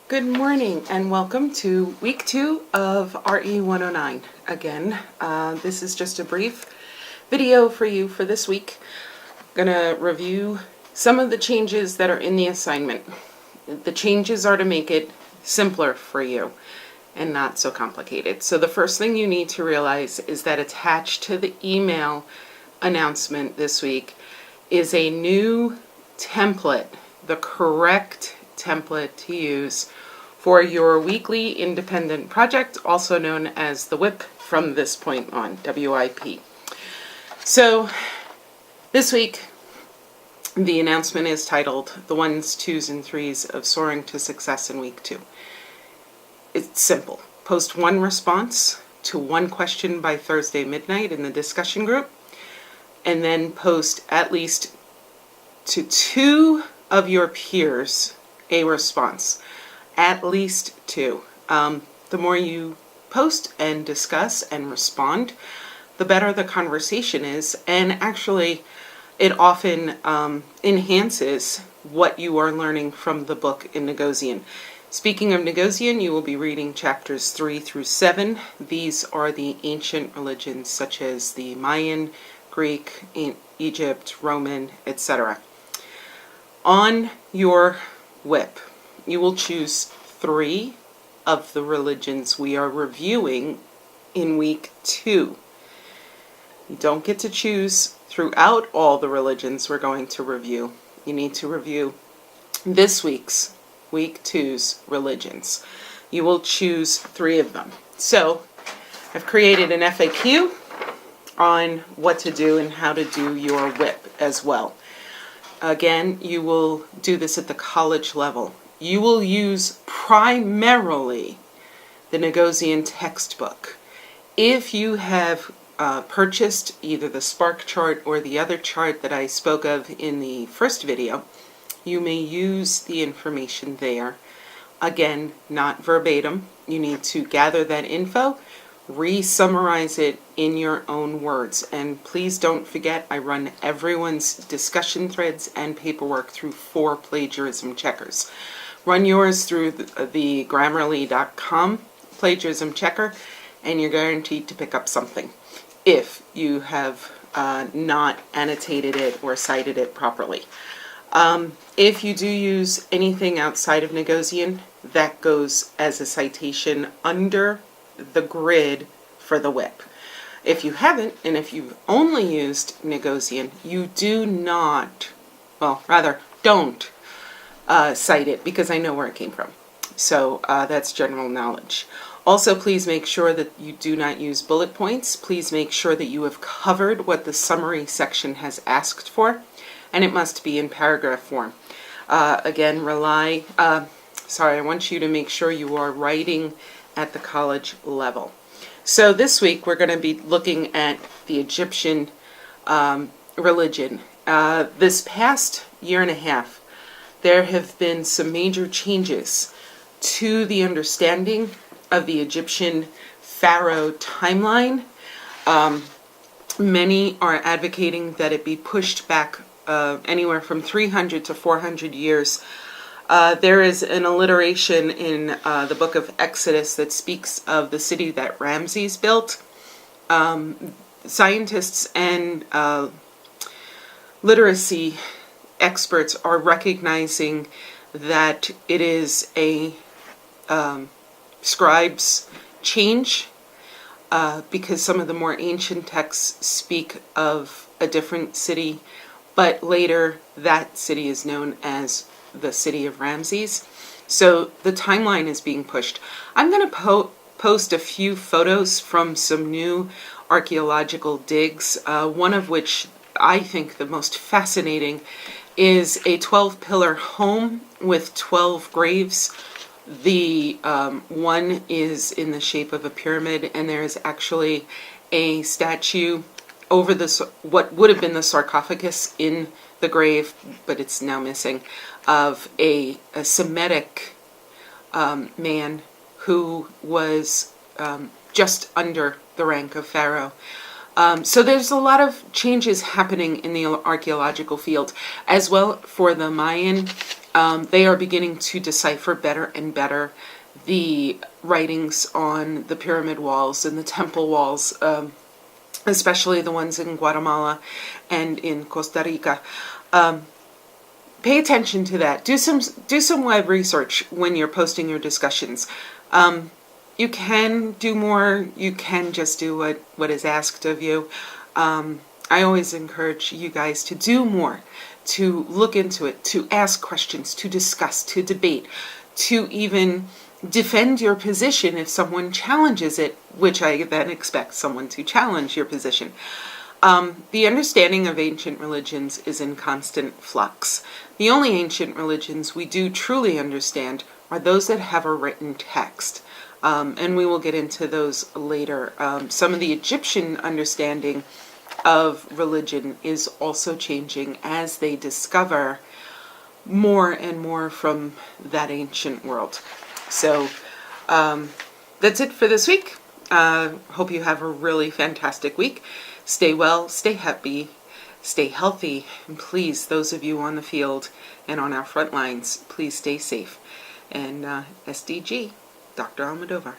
Good morning and welcome to week 2 of RE109. Again, this is just a brief video for you for this week. I'm going to review some of the changes that are in the assignment. The changes are to make it simpler for you and not so complicated. So the first thing you need to realize is that attached to the email announcement this week is a new template, the correct template to use for your weekly independent project, also known as the WIP from this point on, WIP. So this week, the announcement is titled The 1s, 2s, and 3s of Soaring to Success in Week 2. It's simple. Post one response to one question by Thursday midnight in the discussion group, and then post at least to 2 of your peers a response. At least 2. The more you post and discuss and respond, the better the conversation is, and actually it often enhances what you are learning from the book in Negosian. Speaking of Negosian, you will be reading chapters 3 through 7. These are the ancient religions such as the Mayan, Greek, Egypt, Roman, etc. On your WIP, you will choose 3 of the religions we are reviewing in week 2. You don't get to choose throughout all the religions we're going to review. You need to review this week's, week 2's religions. You will choose 3 of them. So I've created an FAQ on what to do and how to do your WIP as well. Again, you will do this at the college level. You will use primarily the Negosian textbook. If you have purchased either the Spark chart or the other chart that I spoke of in the first video, you may use the information there. Again, not verbatim. You need to gather that info, re-summarize it in your own words. And please don't forget, I run everyone's discussion threads and paperwork through 4 plagiarism checkers. Run yours through the Grammarly.com plagiarism checker, and you're guaranteed to pick up something if you have not annotated it or cited it properly. If you do use anything outside of Negosian, that goes as a citation under the grid for the WIP. If you haven't, and if you've only used Negosian, you do not, well, rather, don't cite it, because I know where it came from. So that's general knowledge. Also, please make sure that you do not use bullet points. Please make sure that you have covered what the summary section has asked for, and it must be in paragraph form. Again, I want you to make sure you are writing at the college level. So this week we're going to be looking at the Egyptian religion. This past year and a half, there have been some major changes to the understanding of the Egyptian pharaoh timeline. Many are advocating that it be pushed back anywhere from 300 to 400 years. There is an alliteration in the book of Exodus that speaks of the city that Ramses built. Scientists and literacy experts are recognizing that it is a scribe's change because some of the more ancient texts speak of a different city, but later that city is known as the city of Ramses. So the timeline is being pushed. I'm going to post a few photos from some new archaeological digs, one of which I think the most fascinating is a 12-pillar home with 12 graves. The one is in the shape of a pyramid, and there is actually a statue over what would have been the sarcophagus in the grave, but it's now missing, of a Semitic man who was just under the rank of pharaoh. So there's a lot of changes happening in the archaeological field. As well, for the Mayan, they are beginning to decipher better and better the writings on the pyramid walls and the temple walls, especially the ones in Guatemala and in Costa Rica. Pay attention to that. Do some web research when you're posting your discussions. You can do more. You can just do what is asked of you. I always encourage you guys to do more, to look into it, to ask questions, to discuss, to debate, to even defend your position if someone challenges it, which I then expect someone to challenge your position. The understanding of ancient religions is in constant flux. The only ancient religions we do truly understand are those that have a written text. And we will get into those later. Some of the Egyptian understanding of religion is also changing as they discover more and more from that ancient world. So that's it for this week. Hope you have a really fantastic week. Stay well, stay happy, stay healthy, and please, those of you on the field and on our front lines, please stay safe. And SDG, Dr. Almodovar.